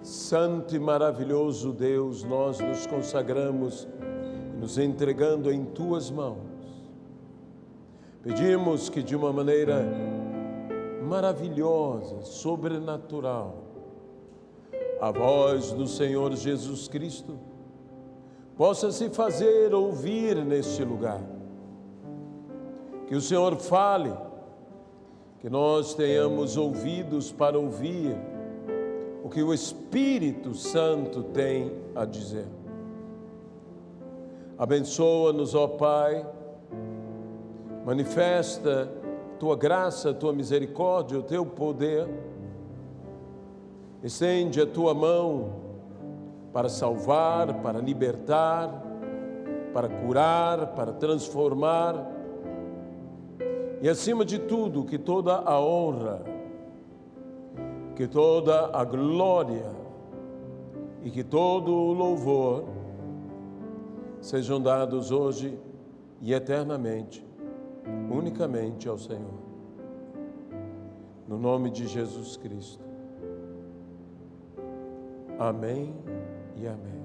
Santo e maravilhoso Deus, nós nos consagramos, nos entregando em Tuas mãos. Pedimos que de uma maneira maravilhosa, sobrenatural, a voz do Senhor Jesus Cristo possa se fazer ouvir neste lugar. Que o Senhor fale, que nós tenhamos ouvidos para ouvir o que o Espírito Santo tem a dizer. Abençoa-nos, ó Pai, manifesta Tua graça, Tua misericórdia, o Teu poder, estende a Tua mão para salvar, para libertar, para curar, para transformar, e acima de tudo, que toda a honra, que toda a glória e que todo o louvor sejam dados hoje e eternamente, unicamente ao Senhor. No nome de Jesus Cristo. Amém e amém.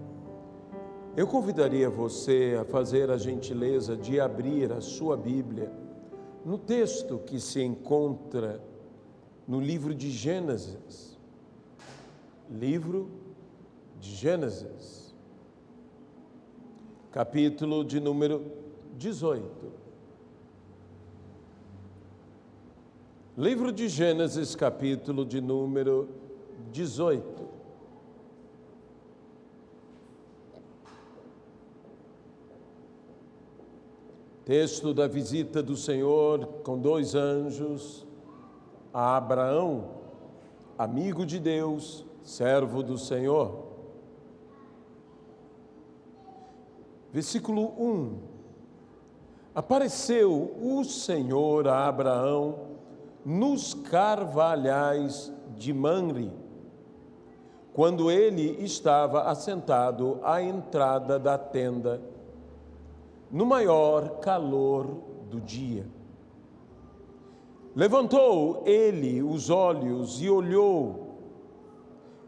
Eu convidaria você a fazer a gentileza de abrir a sua Bíblia no texto que se encontra no livro de Gênesis. Livro de Gênesis, capítulo de número 18. Livro de Gênesis, capítulo de número 18. Texto da visita do Senhor com 2 anjos a Abraão, amigo de Deus, servo do Senhor. Versículo 1. Apareceu o Senhor a Abraão nos carvalhais de Mamre, quando ele estava assentado à entrada da tenda, no maior calor do dia. Levantou ele os olhos e olhou,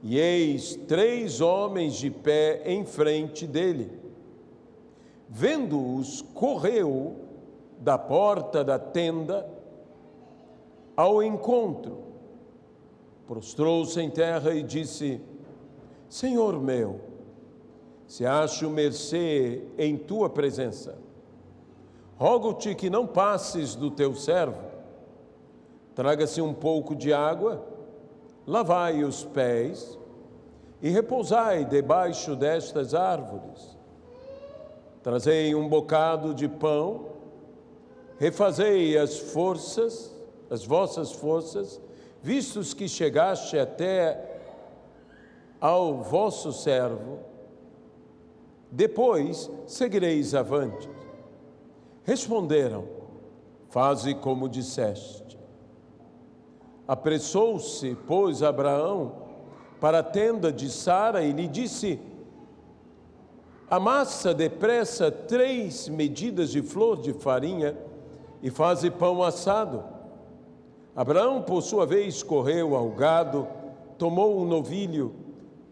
e eis 3 homens de pé em frente dele. Vendo-os, correu da porta da tenda ao encontro, prostrou-se em terra e disse: Senhor meu, se acho mercê em tua presença, rogo-te que não passes do teu servo. Traga-se um pouco de água, lavai os pés e repousai debaixo destas árvores. Trazei um bocado de pão, refazei as vossas forças, vistos que chegaste até ao vosso servo, depois seguireis avante. Responderam: faze como disseste. Apressou-se, pois, Abraão para a tenda de Sara e lhe disse: amassa depressa 3 medidas de flor de farinha e faze pão assado. Abraão, por sua vez, correu ao gado, tomou um novilho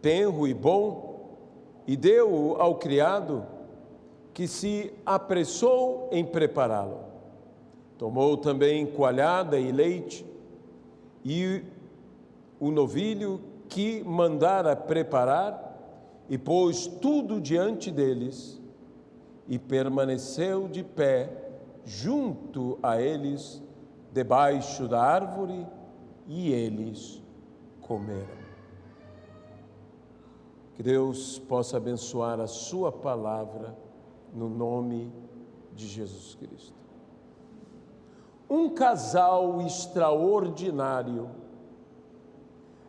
tenro e bom e deu-o ao criado, que se apressou em prepará-lo. Tomou também coalhada e leite e o novilho que mandara preparar, e pôs tudo diante deles, e permaneceu de pé junto a eles, debaixo da árvore, e eles comeram. Que Deus possa abençoar a sua palavra, no nome de Jesus Cristo. Um casal extraordinário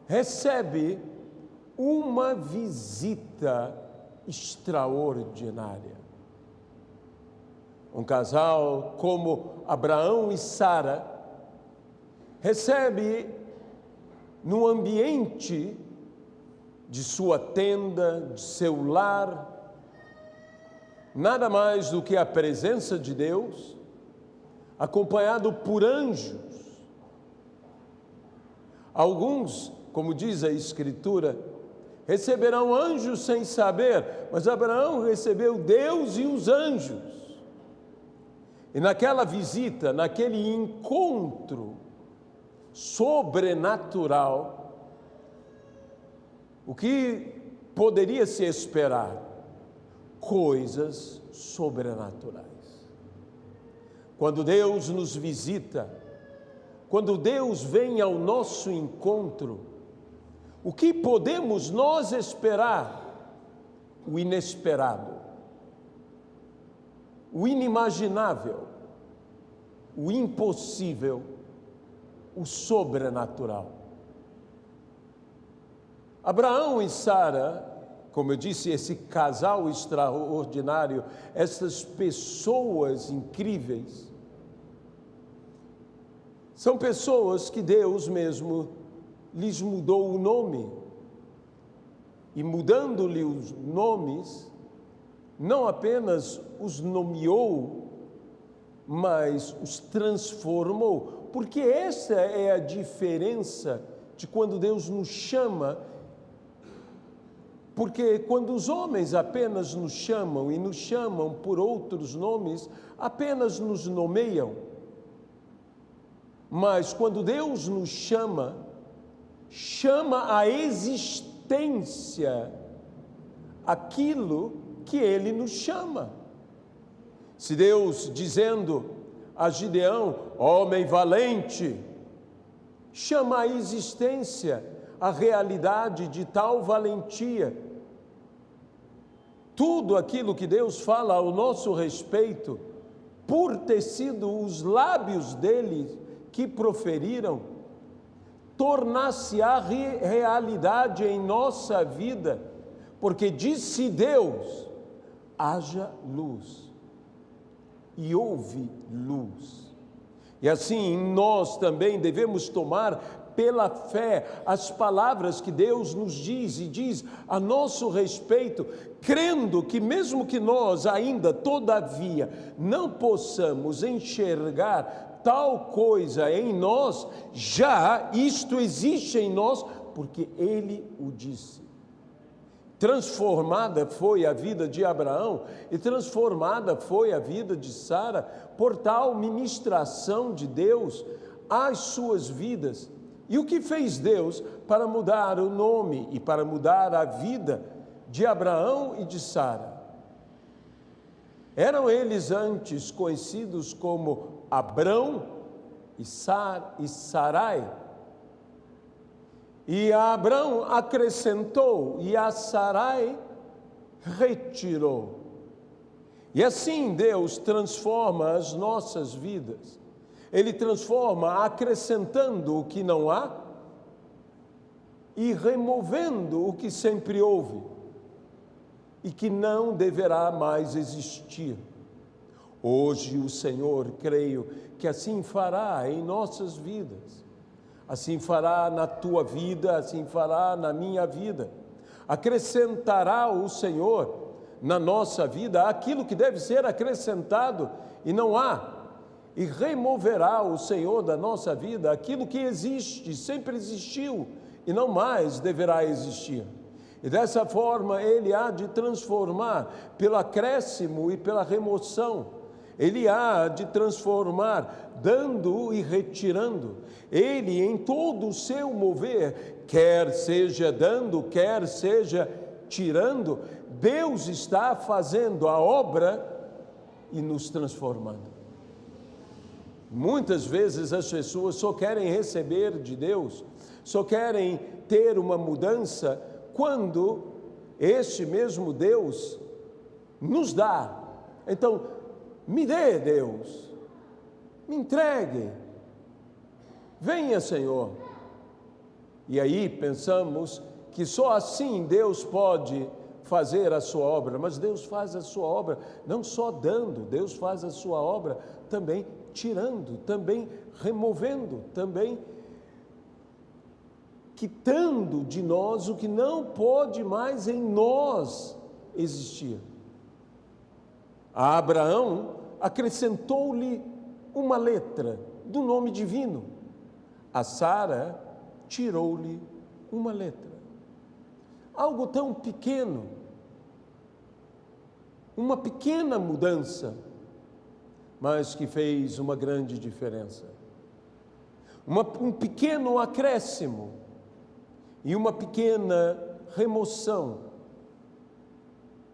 recebe uma visita extraordinária. Um casal como Abraão e Sara recebe no ambiente de sua tenda, de seu lar, nada mais do que a presença de Deus, acompanhado por anjos. Alguns, como diz a Escritura, receberão anjos sem saber, mas Abraão recebeu Deus e os anjos. E naquela visita, naquele encontro sobrenatural, o que poderia se esperar? Coisas sobrenaturais. Quando Deus nos visita, quando Deus vem ao nosso encontro, o que podemos nós esperar? O inesperado, o inimaginável, o impossível, o sobrenatural. Abraão e Sara, como eu disse, esse casal extraordinário, essas pessoas incríveis, são pessoas que Deus mesmo lhes mudou o nome. E mudando-lhe os nomes, não apenas os nomeou, mas os transformou. Porque essa é a diferença de quando Deus nos chama. Porque quando os homens apenas nos chamam e nos chamam por outros nomes, apenas nos nomeiam. Mas quando Deus nos chama, chama a existência aquilo que Ele nos chama. Se Deus, dizendo a Gideão, homem valente, chama a existência, a realidade de tal valentia, tudo aquilo que Deus fala ao nosso respeito, por ter sido os lábios dele que proferiram, tornar-se-á realidade em nossa vida, porque disse Deus, haja luz, e houve luz. E assim nós também devemos tomar pela fé as palavras que Deus nos diz e diz a nosso respeito, crendo que mesmo que nós ainda, todavia, não possamos enxergar tal coisa em nós, já isto existe em nós, porque Ele o disse. Transformada foi a vida de Abraão e transformada foi a vida de Sara por tal ministração de Deus às suas vidas. E o que fez Deus para mudar o nome e para mudar a vida de Abraão e de Sara? Eram eles antes conhecidos como Abrão e Sarai. E a Abrão acrescentou e a Sarai retirou. E assim Deus transforma as nossas vidas. Ele transforma acrescentando o que não há e removendo o que sempre houve e que não deverá mais existir. Hoje o Senhor, creio que assim fará em nossas vidas. Assim fará na tua vida, assim fará na minha vida. Acrescentará o Senhor na nossa vida aquilo que deve ser acrescentado e não há. E removerá o Senhor da nossa vida aquilo que existe, sempre existiu e não mais deverá existir. E dessa forma Ele há de transformar pelo acréscimo e pela remoção. Ele há de transformar, dando e retirando. Ele, em todo o seu mover, quer seja dando, quer seja tirando, Deus está fazendo a obra e nos transformando. Muitas vezes as pessoas só querem receber de Deus, só querem ter uma mudança quando este mesmo Deus nos dá. Então, me dê, Deus, me entregue, venha, Senhor. E aí pensamos que só assim Deus pode fazer a sua obra, mas Deus faz a sua obra não só dando, Deus faz a sua obra também tirando, também removendo, também quitando de nós o que não pode mais em nós existir. A Abraão acrescentou-lhe uma letra do nome divino. A Sara tirou-lhe uma letra. algo tão pequeno, uma pequena mudança, mas que fez uma grande diferença. Um pequeno acréscimo e uma pequena remoção.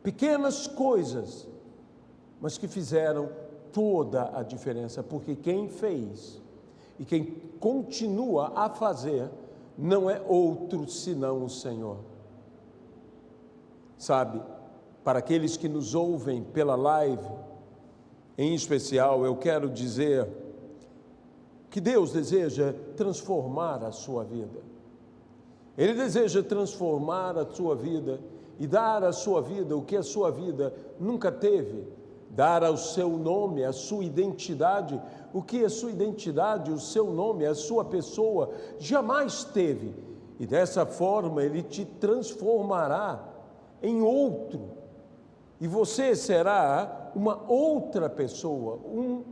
Pequenas coisas, mas que fizeram toda a diferença, porque quem fez e quem continua a fazer não é outro senão o Senhor. Sabe, para aqueles que nos ouvem pela live, em especial, eu quero dizer que Deus deseja transformar a sua vida. Ele deseja transformar a sua vida e dar à sua vida o que a sua vida nunca teve, dar ao seu nome, à sua identidade, o que a sua identidade, o seu nome, a sua pessoa jamais teve. E dessa forma Ele te transformará em outro. E você será uma outra pessoa, um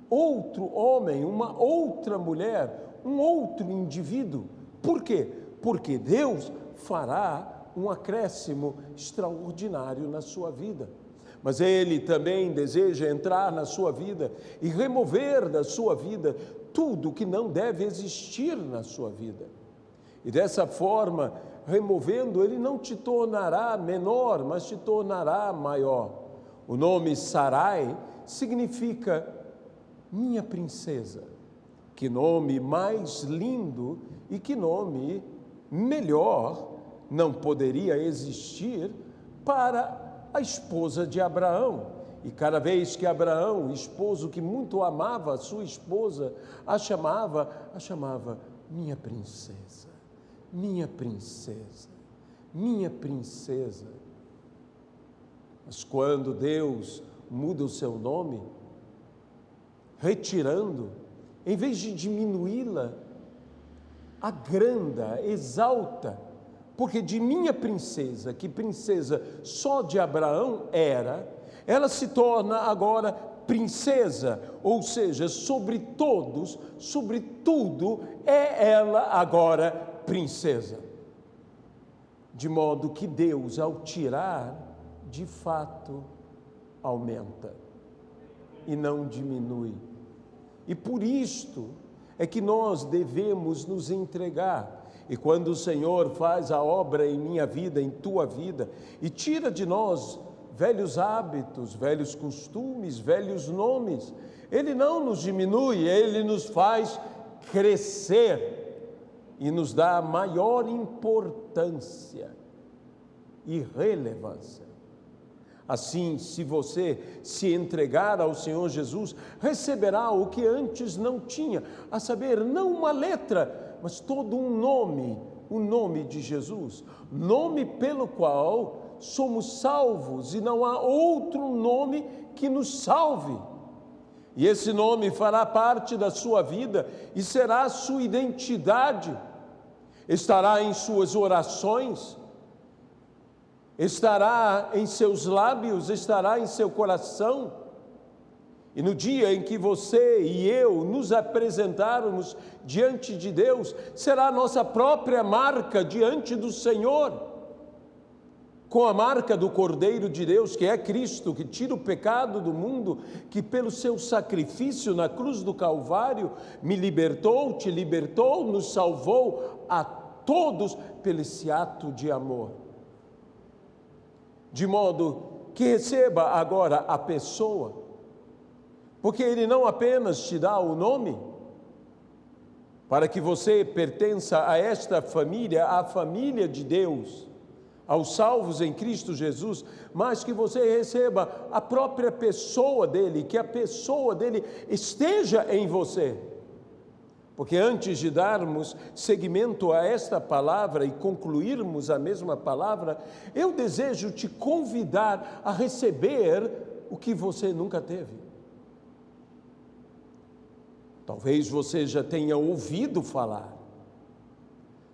outro homem, uma outra mulher, um outro indivíduo. Por quê? Porque Deus fará um acréscimo extraordinário na sua vida. Mas Ele também deseja entrar na sua vida e remover da sua vida tudo que não deve existir na sua vida. E dessa forma, removendo, Ele não te tornará menor, mas te tornará maior. O nome Sarai significa minha princesa. Que nome mais lindo e que nome melhor não poderia existir para a esposa de Abraão. E cada vez que Abraão, esposo que muito amava a sua esposa, a chamava minha princesa, minha princesa, minha princesa. Mas quando Deus muda o seu nome, retirando, em vez de diminuí-la, agranda, exalta, porque de minha princesa, que princesa só de Abraão era, ela se torna agora princesa, ou seja, sobre todos, sobre tudo, é ela agora princesa. De modo que Deus, ao tirar, de fato, aumenta e não diminui. E por isto é que nós devemos nos entregar. E quando o Senhor faz a obra em minha vida, em tua vida, e tira de nós velhos hábitos, velhos costumes, velhos nomes, Ele não nos diminui, Ele nos faz crescer e nos dá maior importância e relevância. Assim, se você se entregar ao Senhor Jesus, receberá o que antes não tinha, a saber, não uma letra, mas todo um nome, o nome de Jesus, nome pelo qual somos salvos e não há outro nome que nos salve. E esse nome fará parte da sua vida e será a sua identidade, estará em suas orações, estará em seus lábios, estará em seu coração. E no dia em que você e eu nos apresentarmos diante de Deus, será a nossa própria marca diante do Senhor, com a marca do Cordeiro de Deus, que é Cristo, que tira o pecado do mundo, que pelo seu sacrifício na cruz do Calvário me libertou, te libertou, nos salvou a todos pelo esse ato de amor. De modo que receba agora a pessoa, porque Ele não apenas te dá o nome, para que você pertença a esta família, a família de Deus, aos salvos em Cristo Jesus, mas que você receba a própria pessoa dEle, que a pessoa dEle esteja em você. Porque antes de darmos seguimento a esta palavra e concluirmos a mesma palavra, eu desejo te convidar a receber o que você nunca teve. Talvez você já tenha ouvido falar,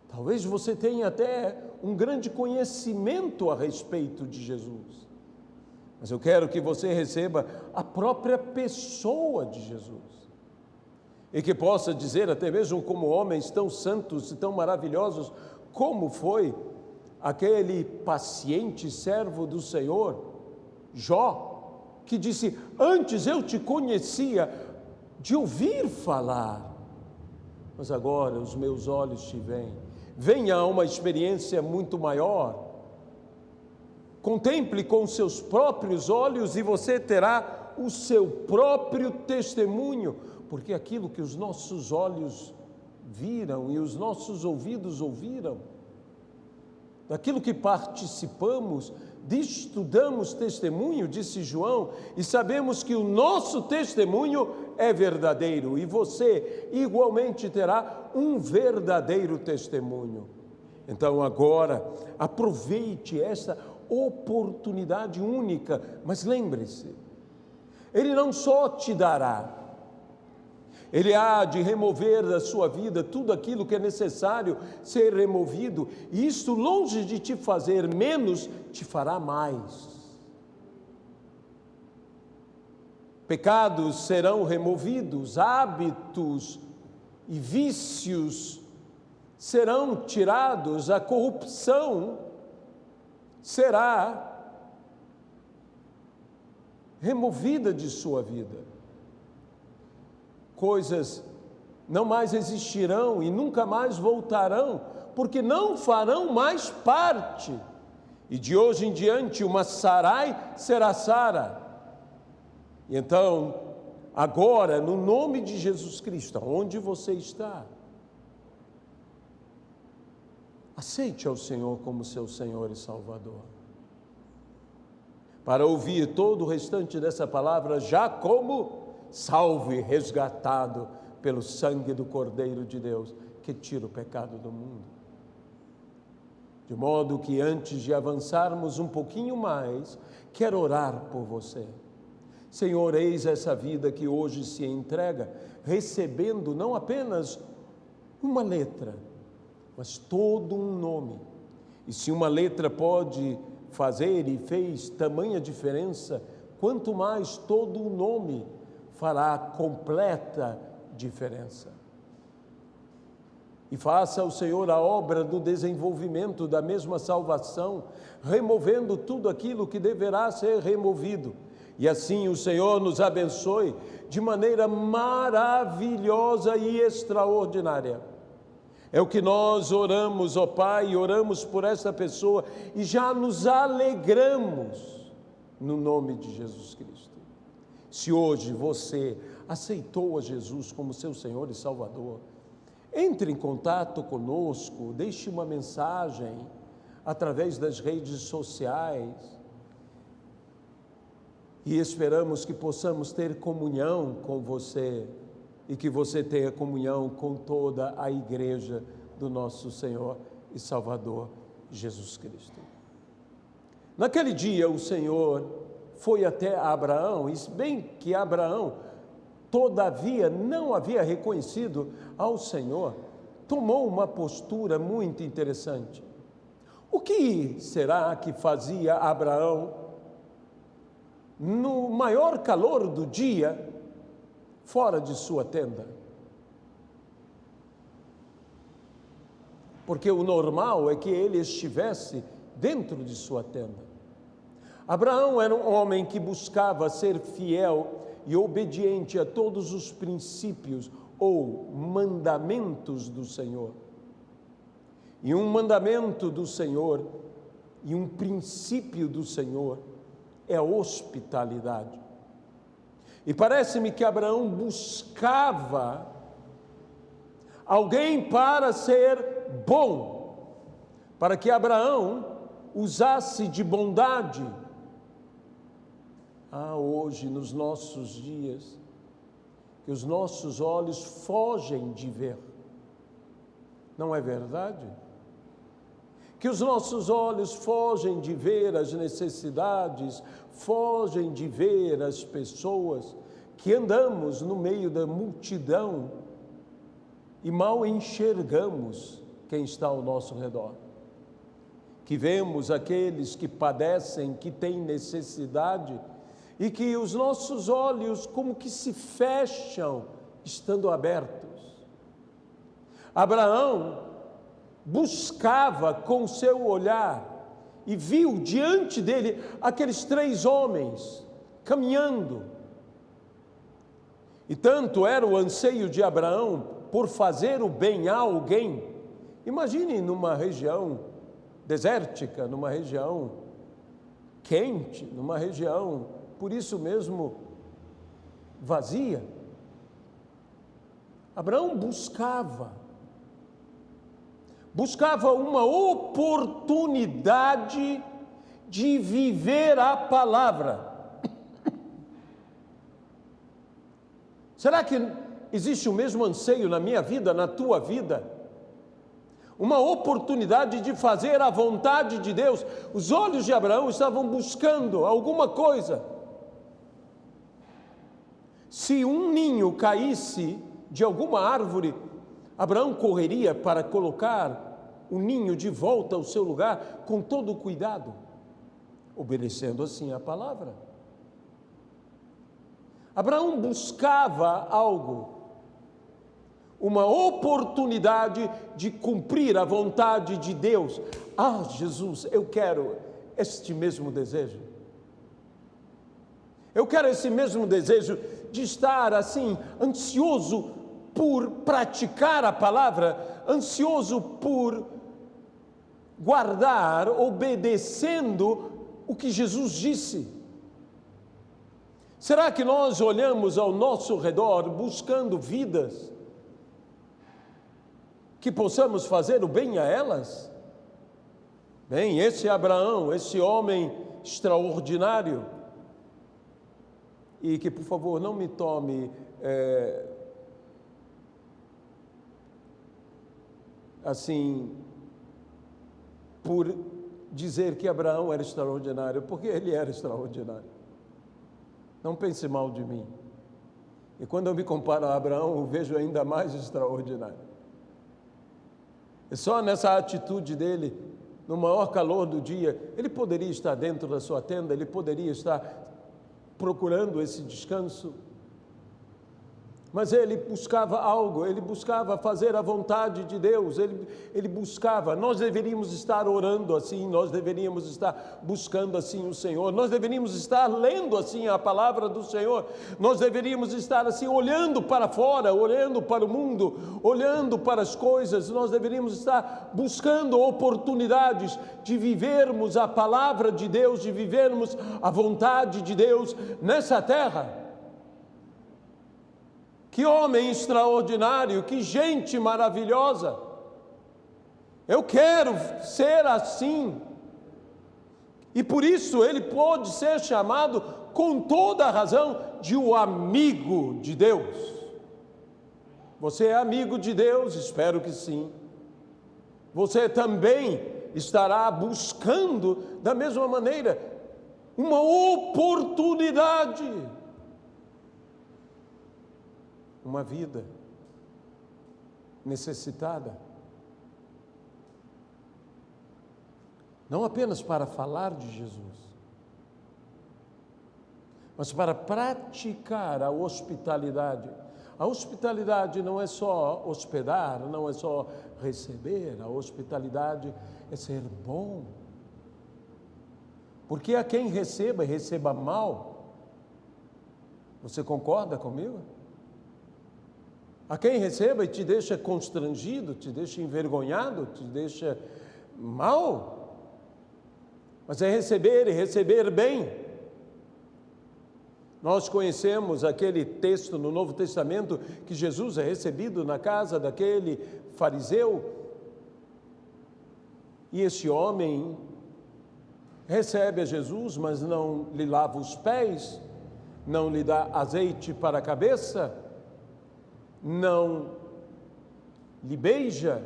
talvez você tenha até um grande conhecimento a respeito de Jesus, mas eu quero que você receba a própria pessoa de Jesus, e que possa dizer, até mesmo como homens tão santos e tão maravilhosos como foi aquele paciente servo do Senhor, Jó, que disse: antes eu te conhecia de ouvir falar, mas agora os meus olhos te veem. Venha a uma experiência muito maior. Contemple com seus próprios olhos e você terá o seu próprio testemunho, porque aquilo que os nossos olhos viram e os nossos ouvidos ouviram, daquilo que participamos, disto damos testemunho, disse João, e sabemos que o nosso testemunho é verdadeiro, e você igualmente terá um verdadeiro testemunho. Então agora, aproveite esta oportunidade única, mas lembre-se, Ele não só te dará, Ele há de remover da sua vida tudo aquilo que é necessário ser removido, e isto, longe de te fazer menos, te fará mais. Pecados serão removidos, hábitos e vícios serão tirados, a corrupção será removida de sua vida. Coisas não mais existirão e nunca mais voltarão, porque não farão mais parte. E de hoje em diante, uma Sarai será Sara. E então, agora, no nome de Jesus Cristo, onde você está, aceite ao Senhor como seu Senhor e Salvador. Para ouvir todo o restante dessa palavra, já como salvo e resgatado pelo sangue do Cordeiro de Deus, que tira o pecado do mundo. De modo que antes de avançarmos um pouquinho mais, quero orar por você. Senhor, eis essa vida que hoje se entrega, recebendo não apenas uma letra, mas todo um nome. E se uma letra pode fazer e fez tamanha diferença, quanto mais todo um nome fará completa diferença. E faça o Senhor a obra do desenvolvimento da mesma salvação, removendo tudo aquilo que deverá ser removido. E assim o Senhor nos abençoe de maneira maravilhosa e extraordinária. É o que nós oramos, ó Pai, oramos por essa pessoa e já nos alegramos no nome de Jesus Cristo. Se hoje você aceitou a Jesus como seu Senhor e Salvador, entre em contato conosco, deixe uma mensagem através das redes sociais e esperamos que possamos ter comunhão com você e que você tenha comunhão com toda a igreja do nosso Senhor e Salvador Jesus Cristo. Naquele dia o Senhor foi até Abraão, e bem que Abraão, todavia, não havia reconhecido ao Senhor, tomou uma postura muito interessante. O que será que fazia Abraão no maior calor do dia, fora de sua tenda? Porque o normal é que ele estivesse dentro de sua tenda. Abraão era um homem que buscava ser fiel e obediente a todos os princípios ou mandamentos do Senhor. E um mandamento do Senhor e um princípio do Senhor é a hospitalidade. E parece-me que Abraão buscava alguém para ser bom, para que Abraão usasse de bondade. Hoje, nos nossos dias, que os nossos olhos fogem de ver. Não é verdade? Que os nossos olhos fogem de ver as necessidades, fogem de ver as pessoas, que andamos no meio da multidão e mal enxergamos quem está ao nosso redor. Que vemos aqueles que padecem, que têm necessidade, e que os nossos olhos como que se fecham, estando abertos. Abraão buscava com seu olhar e viu diante dele aqueles 3 homens caminhando. E tanto era o anseio de Abraão por fazer o bem a alguém. Imagine numa região desértica, numa região quente, numa região, por isso mesmo, vazia. Abraão buscava uma oportunidade de viver a palavra. Será que existe o mesmo anseio na minha vida, na tua vida? Uma oportunidade de fazer a vontade de Deus. Os olhos de Abraão estavam buscando alguma coisa. Se um ninho caísse de alguma árvore, Abraão correria para colocar o ninho de volta ao seu lugar com todo o cuidado, obedecendo assim a palavra. Abraão buscava algo, uma oportunidade de cumprir a vontade de Deus. Ah, Jesus, eu quero este mesmo desejo. Eu quero esse mesmo desejo de estar assim, ansioso por praticar a palavra, ansioso por guardar, obedecendo o que Jesus disse. Será que nós olhamos ao nosso redor buscando vidas que possamos fazer o bem a elas? Bem, esse Abraão, esse homem extraordinário, e que por favor não me tome assim, por dizer que Abraão era extraordinário, porque ele era extraordinário. Não pense mal de mim. E quando eu me comparo a Abraão, eu vejo ainda mais extraordinário. E só nessa atitude dele, no maior calor do dia, ele poderia estar dentro da sua tenda, ele poderia estar procurando esse descanso, mas ele buscava algo, ele buscava fazer a vontade de Deus, ele buscava. Nós deveríamos estar orando assim, nós deveríamos estar buscando assim o Senhor, nós deveríamos estar lendo assim a palavra do Senhor, nós deveríamos estar assim olhando para fora, olhando para o mundo, olhando para as coisas, nós deveríamos estar buscando oportunidades de vivermos a palavra de Deus, de vivermos a vontade de Deus nessa terra. Que homem extraordinário, que gente maravilhosa. Eu quero ser assim. E por isso ele pode ser chamado, com toda a razão, de o amigo de Deus. Você é amigo de Deus? Espero que sim. Você também estará buscando, da mesma maneira, uma oportunidade. Uma vida necessitada, não apenas para falar de Jesus, mas para praticar a hospitalidade. A hospitalidade não é só hospedar, não é só receber, a hospitalidade é ser bom. Porque a quem receba mal. Você concorda comigo? A quem receba e te deixa constrangido, te deixa envergonhado, te deixa mal. Mas é receber e receber bem. Nós conhecemos aquele texto no Novo Testamento que Jesus é recebido na casa daquele fariseu. E esse homem recebe a Jesus, mas não lhe lava os pés, não lhe dá azeite para a cabeça, não lhe beija,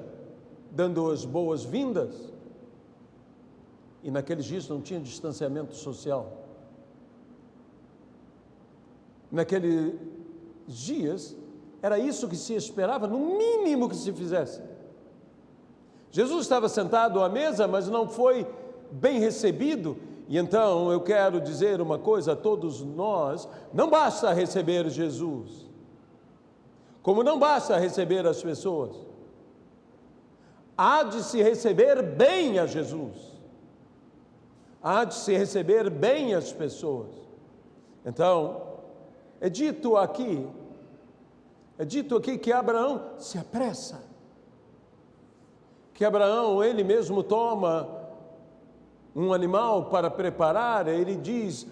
dando as boas-vindas. E naqueles dias não tinha distanciamento social. Naqueles dias, era isso que se esperava, no mínimo que se fizesse. Jesus estava sentado à mesa, mas não foi bem recebido. E então eu quero dizer uma coisa a todos nós: não basta receber Jesus, como não basta receber as pessoas. há de se receber bem a Jesus, há de se receber bem as pessoas. Então, é dito aqui que Abraão se apressa, que Abraão, ele mesmo toma um animal para preparar. Ele diz,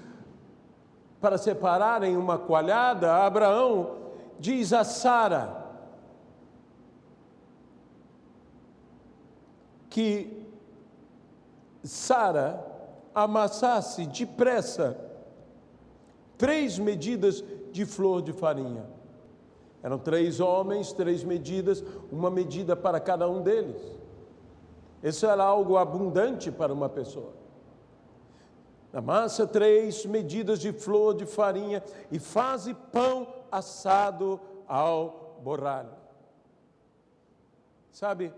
para separarem uma coalhada, Abraão diz a Sara que Sara amassasse depressa 3 medidas de flor de farinha. Eram 3 homens, 3 medidas, uma medida para cada um deles. Isso era algo abundante para uma pessoa. Amassa 3 medidas de flor de farinha e faze pão assado ao borralho. Sabe,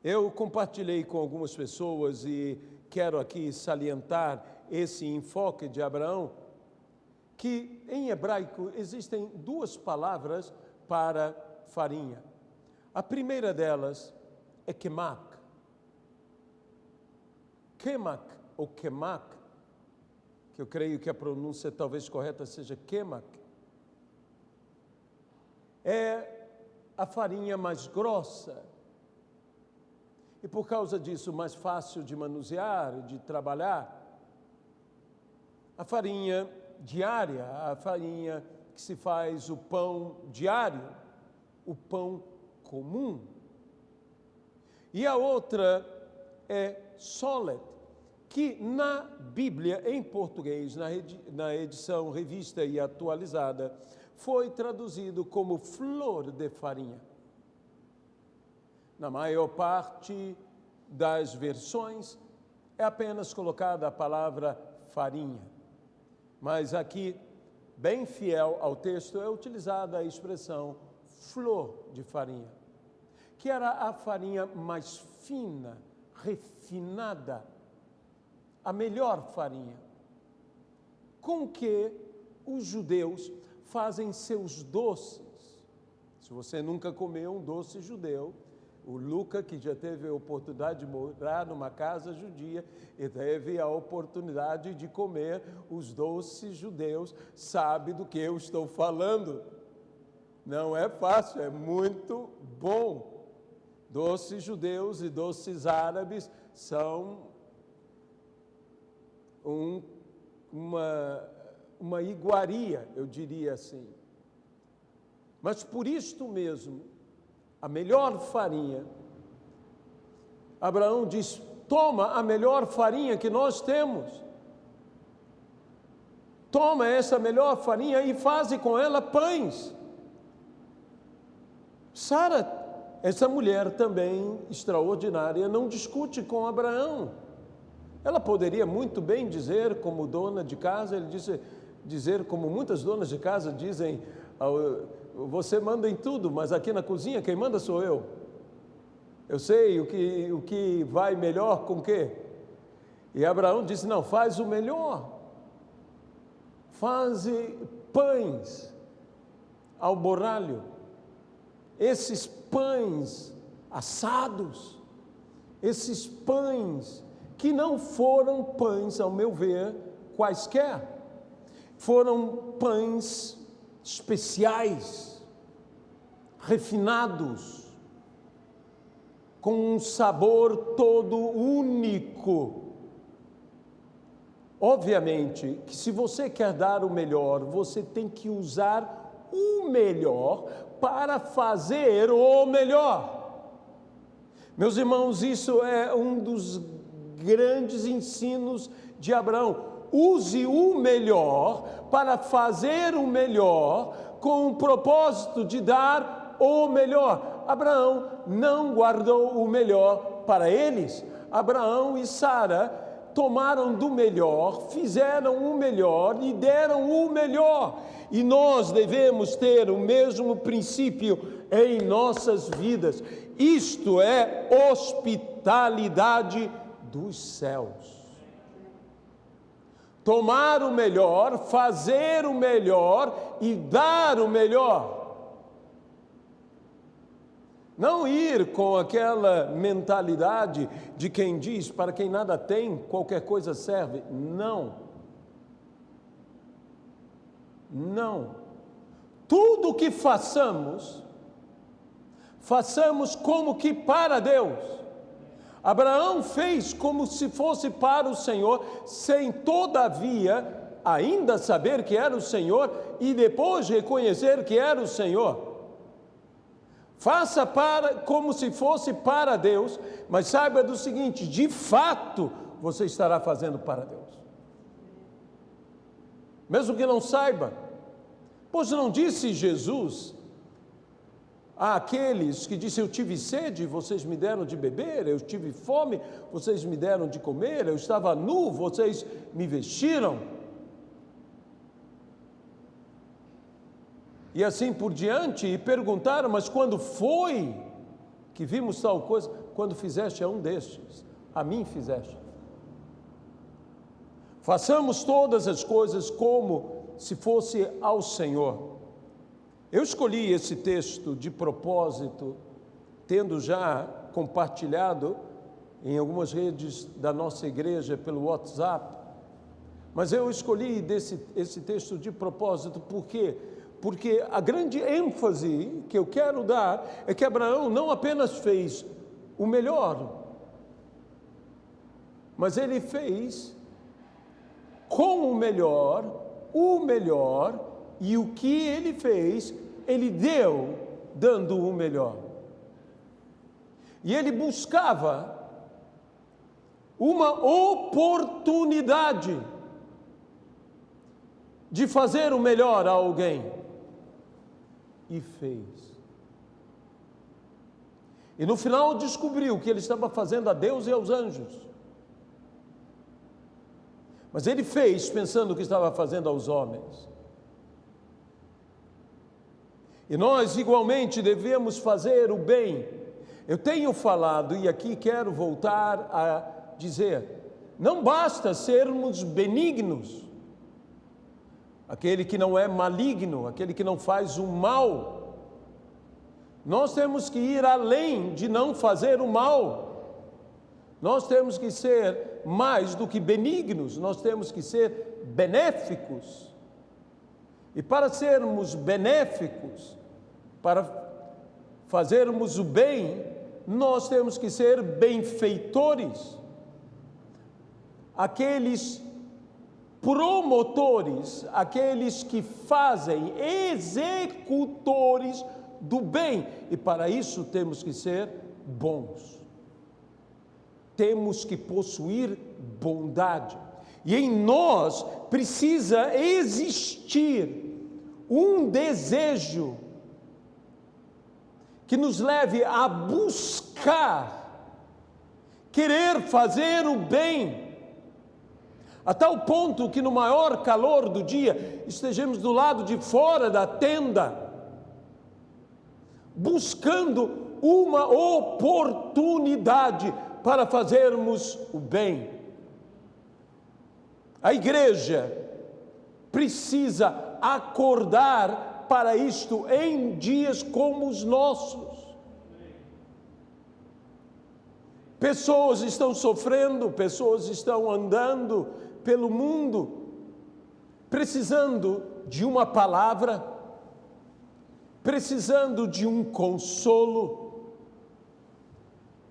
eu compartilhei com algumas pessoas e quero aqui salientar esse enfoque de Abraão, que em hebraico existem 2 palavras para farinha. A primeira delas é kemak. Kemak ou kemak, que eu creio que a pronúncia talvez correta seja kemak, é a farinha mais grossa. E por causa disso, mais fácil de manusear, de trabalhar. A farinha diária, a farinha que se faz o pão diário, o pão comum. E a outra é solet, que na Bíblia, em português, na edição revista e atualizada, foi traduzido como flor de farinha. Na maior parte das versões, é apenas colocada a palavra farinha. Mas aqui, bem fiel ao texto, é utilizada a expressão flor de farinha, que era a farinha mais fina, refinada, a melhor farinha, com que os judeus fazem seus doces. Se você nunca comeu um doce judeu, o Luca, que já teve a oportunidade de morar numa casa judia e teve a oportunidade de comer os doces judeus, sabe do que eu estou falando. Não é fácil, é muito bom. Doces judeus e doces árabes são uma iguaria, eu diria assim. Mas por isto mesmo, a melhor farinha, Abraão diz, toma a melhor farinha que nós temos. Toma essa melhor farinha e faze com ela pães. Sara, essa mulher também extraordinária, não discute com Abraão. Ela poderia muito bem dizer, como dona de casa, dizer como muitas donas de casa dizem, você manda em tudo, mas aqui na cozinha quem manda sou eu. Eu sei o que vai melhor com o quê. E Abraão disse, não, faz o melhor. Faze pães ao borralho. Esses pães assados, esses pães que não foram pães, ao meu ver, quaisquer. Foram pães especiais, refinados, com um sabor todo único. Obviamente que se você quer dar o melhor, você tem que usar o melhor para fazer o melhor. Meus irmãos, isso é um dos grandes ensinos de Abraão. Use o melhor para fazer o melhor com o propósito de dar o melhor. Abraão não guardou o melhor para eles. Abraão e Sara tomaram do melhor, fizeram o melhor e deram o melhor. E nós devemos ter o mesmo princípio em nossas vidas. Isto é hospitalidade dos céus. Tomar o melhor, fazer o melhor e dar o melhor. Não ir com aquela mentalidade de quem diz, para quem nada tem, qualquer coisa serve. Não. Não. Tudo que façamos, façamos como que para Deus. Abraão fez como se fosse para o Senhor, sem todavia ainda saber que era o Senhor e depois reconhecer que era o Senhor. Faça como se fosse para Deus, mas saiba do seguinte: de fato você estará fazendo para Deus. Mesmo que não saiba. Pois não disse Jesus àqueles que disse: eu tive sede, vocês me deram de beber, eu tive fome, vocês me deram de comer, eu estava nu, vocês me vestiram. E assim por diante, e perguntaram: mas quando foi que vimos tal coisa? Quando fizeste a um destes, a mim fizeste. Façamos todas as coisas como se fosse ao Senhor. Eu escolhi esse texto de propósito, tendo já compartilhado em algumas redes da nossa igreja pelo WhatsApp, mas eu escolhi esse texto de propósito, por quê? Porque a grande ênfase que eu quero dar é que Abraão não apenas fez o melhor, mas ele fez com o melhor, e o que ele fez, ele deu dando o melhor. E ele buscava uma oportunidade de fazer o melhor a alguém. E fez. E no final descobriu que ele estava fazendo a Deus e aos anjos. Mas ele fez pensando que estava fazendo aos homens. E nós igualmente devemos fazer o bem. Eu tenho falado, e aqui quero voltar a dizer, não basta sermos benignos. Aquele que não é maligno, aquele que não faz o mal. Nós temos que ir além de não fazer o mal. Nós temos que ser mais do que benignos, nós temos que ser benéficos. E para sermos benéficos, para fazermos o bem, nós temos que ser benfeitores. Aqueles promotores, aqueles que fazem, executores do bem, e para isso temos que ser bons, temos que possuir bondade, e em nós precisa existir um desejo que nos leve a buscar, querer fazer o bem, a tal ponto que no maior calor do dia estejamos do lado de fora da tenda, buscando uma oportunidade para fazermos o bem. A igreja precisa acordar para isto em dias como os nossos. Pessoas estão sofrendo, pessoas estão andando pelo mundo, precisando de uma palavra, precisando de um consolo,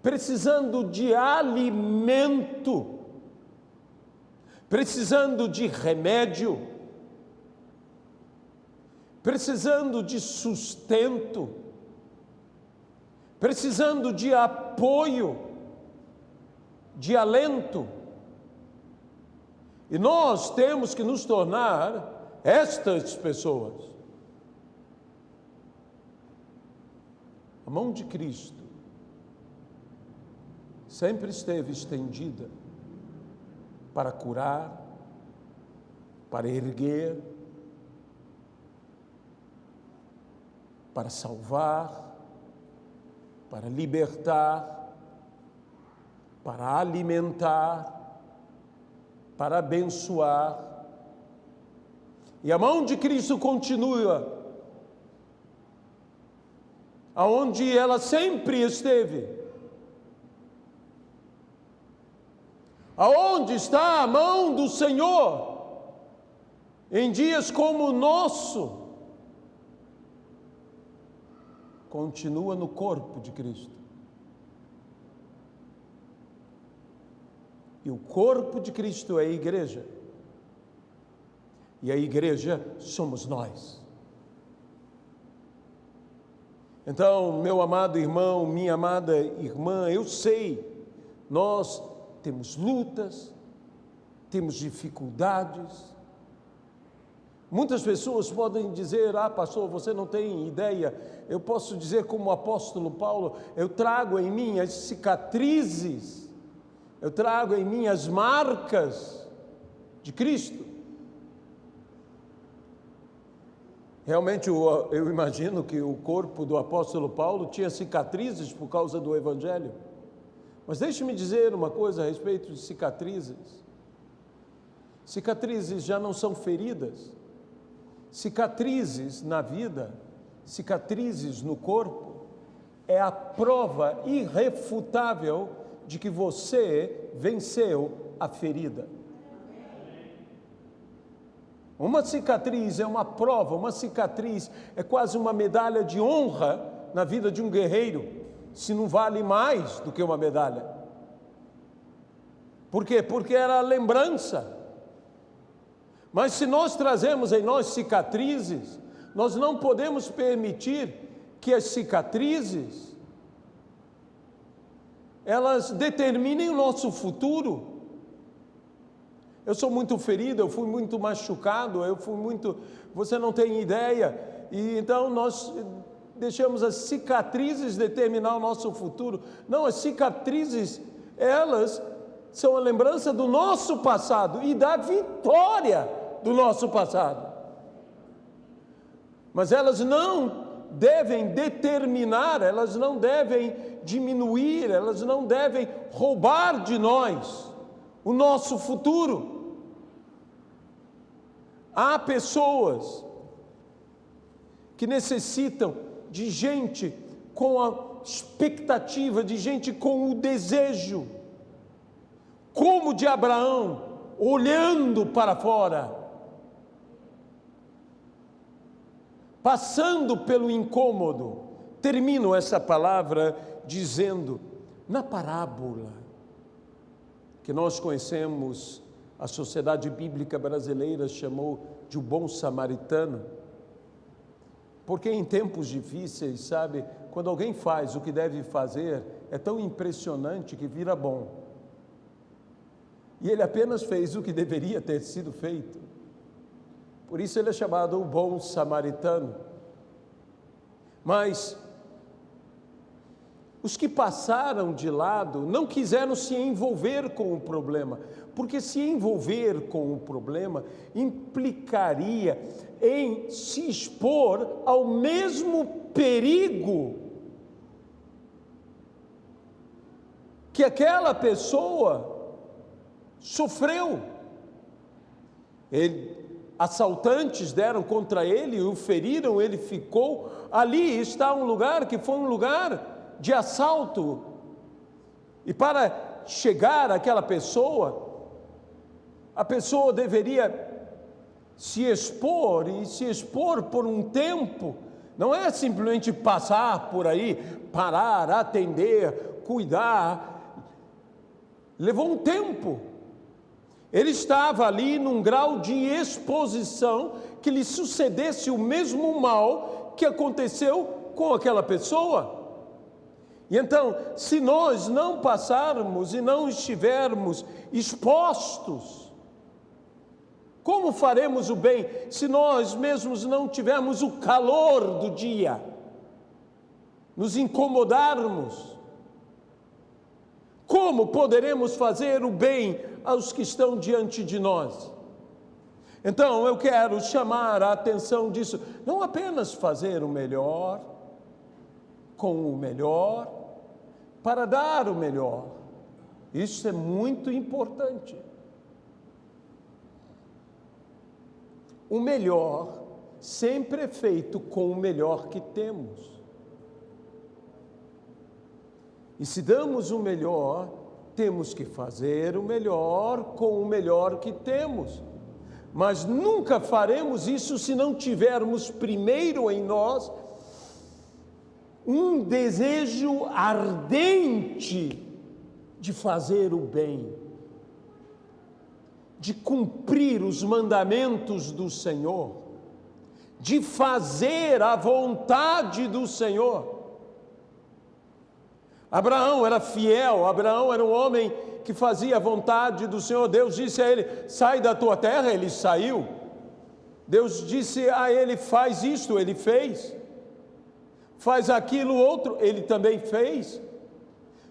precisando de alimento, precisando de remédio, precisando de sustento, precisando de apoio, de alento. E nós temos que nos tornar estas pessoas. A mão de Cristo sempre esteve estendida para curar, para erguer, para salvar, para libertar, para alimentar, para abençoar. E a mão de Cristo continua aonde ela sempre esteve. Aonde está a mão do Senhor em dias como o nosso? Continua no corpo de Cristo. E o corpo de Cristo é a igreja. E a igreja somos nós. Então, meu amado irmão, minha amada irmã, eu sei, nós temos lutas, temos dificuldades. Muitas pessoas podem dizer: ah, pastor, você não tem ideia. Eu posso dizer, como o apóstolo Paulo, eu trago em mim as cicatrizes, eu trago em mim as marcas de Cristo. Realmente, eu imagino que o corpo do apóstolo Paulo tinha cicatrizes por causa do Evangelho. Mas deixe-me dizer uma coisa a respeito de cicatrizes. Cicatrizes já não são feridas. Cicatrizes na vida, cicatrizes no corpo, é a prova irrefutável de que você venceu a ferida. Uma cicatriz é uma prova, uma cicatriz é quase uma medalha de honra na vida de um guerreiro, se não vale mais do que uma medalha. Por quê? Porque era a lembrança. Mas se nós trazemos em nós cicatrizes, nós não podemos permitir que as cicatrizes, elas determinem o nosso futuro. Eu sou muito ferido, eu fui muito machucado, você não tem ideia, e então nós deixamos as cicatrizes determinar o nosso futuro. Não, as cicatrizes, elas são a lembrança do nosso passado e da vitória do nosso passado. Mas elas não devem determinar, elas não devem diminuir, elas não devem roubar de nós o nosso futuro. Há pessoas que necessitam de gente com a expectativa, de gente com o desejo, como de Abraão, olhando para fora, passando pelo incômodo. Termino essa palavra dizendo, na parábola que nós conhecemos, a Sociedade Bíblica Brasileira chamou de o bom samaritano, porque em tempos difíceis, sabe, quando alguém faz o que deve fazer, é tão impressionante que vira bom. E ele apenas fez o que deveria ter sido feito. Por isso ele é chamado o bom samaritano. Mas os que passaram de lado não quiseram se envolver com o problema, porque se envolver com o problema implicaria em se expor ao mesmo perigo que aquela pessoa sofreu. Assaltantes deram contra ele, o feriram, ele ficou. Ali está um lugar que foi um lugar de assalto. E para chegar àquela pessoa, a pessoa deveria se expor, e se expor por um tempo. Não é simplesmente passar por aí, parar, atender, cuidar. Levou um tempo. Ele estava ali num grau de exposição que lhe sucedesse o mesmo mal que aconteceu com aquela pessoa. E então, se nós não passarmos e não estivermos expostos, como faremos o bem se nós mesmos não tivermos o calor do dia, nos incomodarmos? Como poderemos fazer o bem aos que estão diante de nós? Então, eu quero chamar a atenção disso, não apenas fazer o melhor, com o melhor, para dar o melhor. Isso é muito importante. O melhor sempre é feito com o melhor que temos. E se damos o melhor, temos que fazer o melhor com o melhor que temos. Mas nunca faremos isso se não tivermos primeiro em nós um desejo ardente de fazer o bem, de cumprir os mandamentos do Senhor, de fazer a vontade do Senhor. Abraão era fiel, Abraão era um homem que fazia a vontade do Senhor. Deus disse a ele: sai da tua terra, ele saiu. Deus disse a ele: faz isto, ele fez. Faz aquilo outro, ele também fez.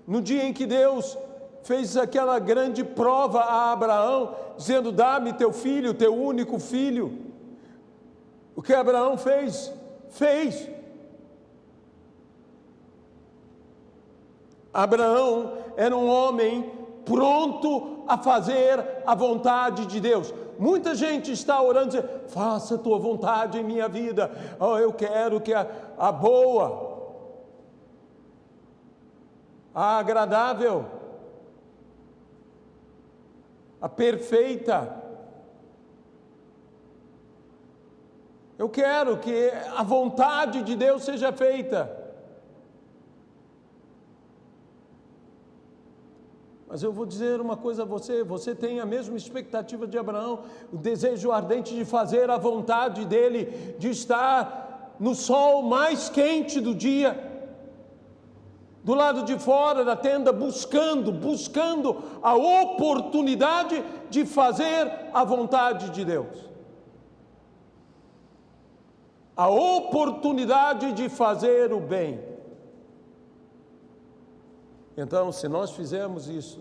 No dia em que Deus fez aquela grande prova a Abraão, dizendo: dá-me teu filho, teu único filho. O que Abraão fez? Fez. Abraão era um homem pronto a fazer a vontade de Deus. Muita gente está orando, dizendo: faça a tua vontade em minha vida. Oh, eu quero que a boa, a agradável, a perfeita. Eu quero que a vontade de Deus seja feita. Mas eu vou dizer uma coisa a você: você tem a mesma expectativa de Abraão, o desejo ardente de fazer a vontade dele, de estar no sol mais quente do dia, do lado de fora da tenda, buscando a oportunidade de fazer a vontade de Deus. A oportunidade de fazer o bem. Então, se nós fizermos isso,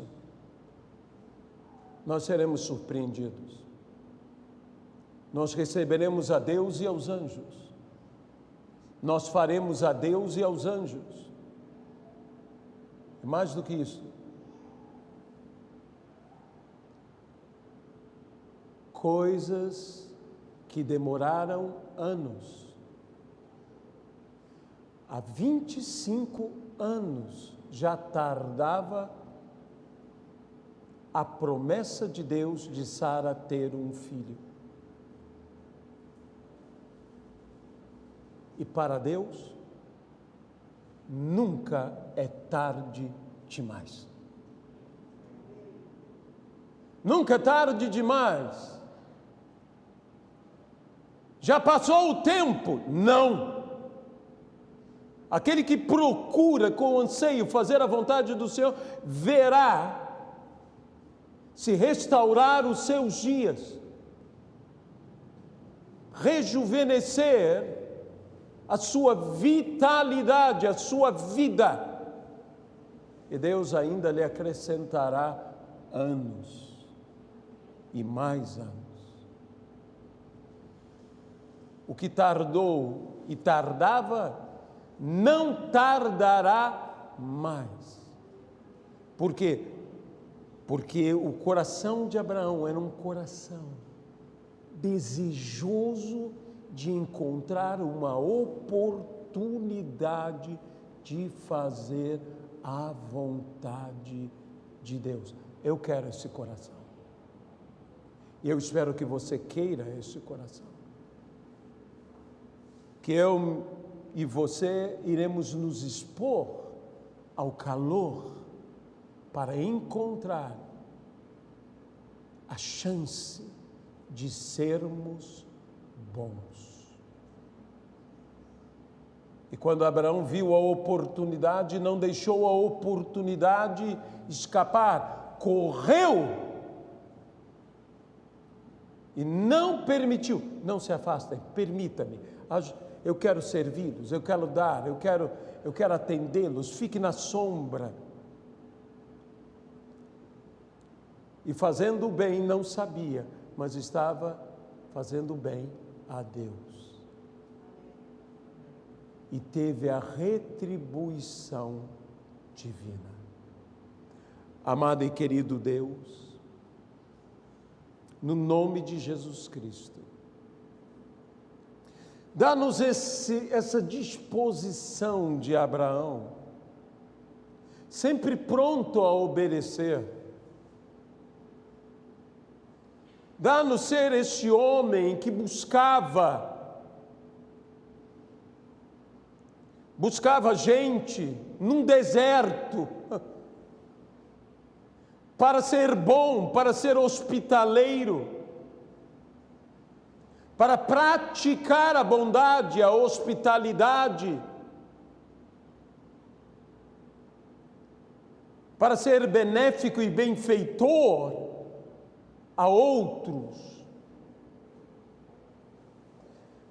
nós seremos surpreendidos. Nós receberemos a Deus e aos anjos. Nós faremos a Deus e aos anjos. E mais do que isso, coisas que demoraram anos. Há 25 anos já tardava a promessa de Deus de Sara ter um filho. E para Deus, nunca é tarde demais. Nunca é tarde demais. Já passou o tempo? Não. Aquele que procura com anseio fazer a vontade do Senhor, verá se restaurar os seus dias, rejuvenescer a sua vitalidade, a sua vida, e Deus ainda lhe acrescentará anos e mais anos. O que tardou e tardava, não tardará mais. Por quê? Porque o coração de Abraão era um coração desejoso de encontrar uma oportunidade de fazer a vontade de Deus. Eu quero esse coração. E eu espero que você queira esse coração. Que eu e você iremos nos expor ao calor para encontrar a chance de sermos bons. E quando Abraão viu a oportunidade, não deixou a oportunidade escapar, correu e não permitiu. Não se afastem, permita-me. Eu quero servi-los, eu quero dar, eu quero atendê-los. Fique na sombra. E fazendo o bem, não sabia, mas estava fazendo o bem a Deus. E teve a retribuição divina. Amado e querido Deus, no nome de Jesus Cristo, dá-nos essa disposição de Abraão, sempre pronto a obedecer. Dá-nos ser este homem que buscava gente num deserto, para ser bom, para ser hospitaleiro, para praticar a bondade, a hospitalidade, para ser benéfico e benfeitor a outros.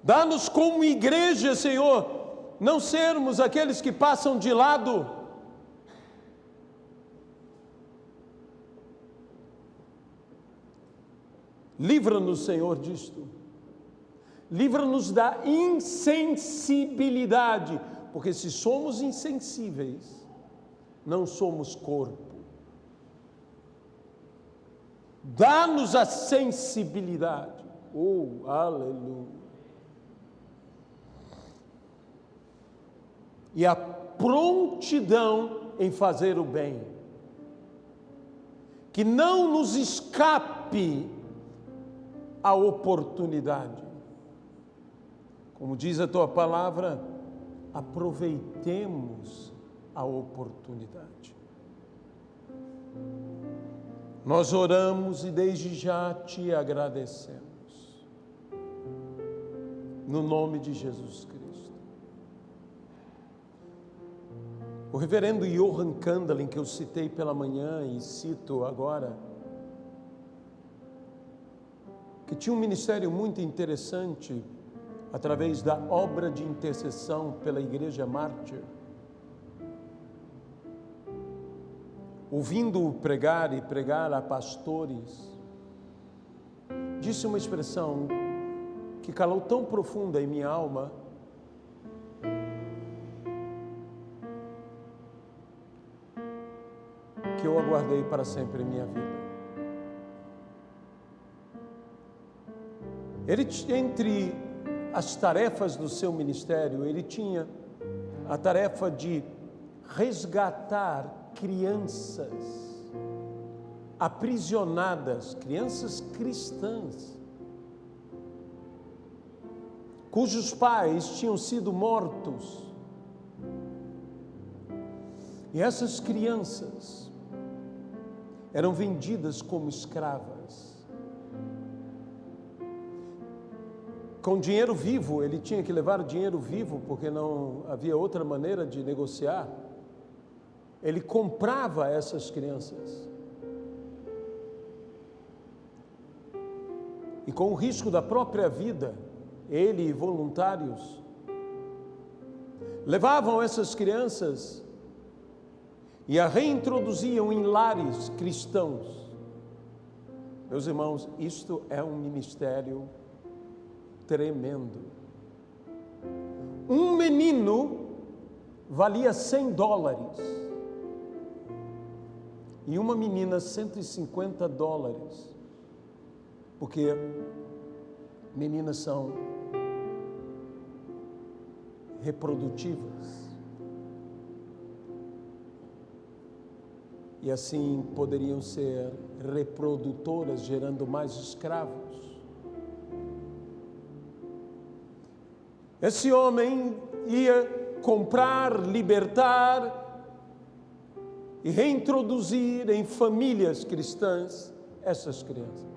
Dá-nos como igreja, Senhor, não sermos aqueles que passam de lado. Livra-nos, Senhor, disto. Livra-nos da insensibilidade, porque se somos insensíveis, não somos corpo. Dá-nos a sensibilidade. Oh, aleluia. E a prontidão em fazer o bem. Que não nos escape a oportunidade. Como diz a tua palavra, aproveitemos a oportunidade. Nós oramos e desde já te agradecemos. No nome de Jesus Cristo. O reverendo Johan Kandalin, que eu citei pela manhã e cito agora, que tinha um ministério muito interessante através da obra de intercessão pela Igreja Mártir. Ouvindo-o pregar e pregar a pastores, disse uma expressão que calou tão profunda em minha alma, que eu aguardei para sempre em minha vida. Ele, entre as tarefas do seu ministério, ele tinha a tarefa de resgatar crianças aprisionadas, crianças cristãs, cujos pais tinham sido mortos. E essas crianças eram vendidas como escravas. Com dinheiro vivo, ele tinha que levar o dinheiro vivo, porque não havia outra maneira de negociar. Ele comprava essas crianças. E com o risco da própria vida, ele e voluntários levavam essas crianças e a reintroduziam em lares cristãos. Meus irmãos, isto é um ministério tremendo. Um menino valia $100 e uma menina $150, porque meninas são reprodutivas e assim poderiam ser reprodutoras, gerando mais escravos. Esse homem ia comprar, libertar e reintroduzir em famílias cristãs essas crianças.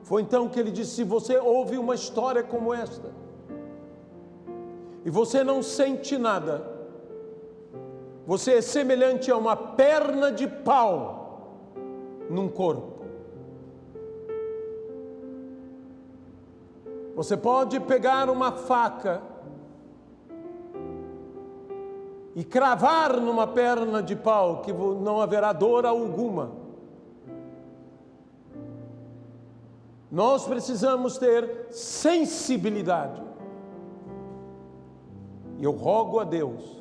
Foi então que ele disse: se você ouve uma história como esta e você não sente nada, você é semelhante a uma perna de pau num corpo. Você pode pegar uma faca e cravar numa perna de pau, que não haverá dor alguma. Nós precisamos ter sensibilidade. E eu rogo a Deus,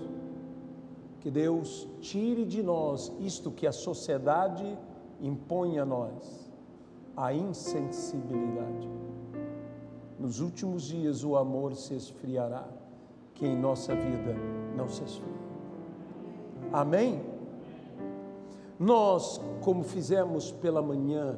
que Deus tire de nós isto que a sociedade impõe a nós, a insensibilidade. Nos últimos dias o amor se esfriará, que em nossa vida não se esfrie. Amém? Nós, como fizemos pela manhã,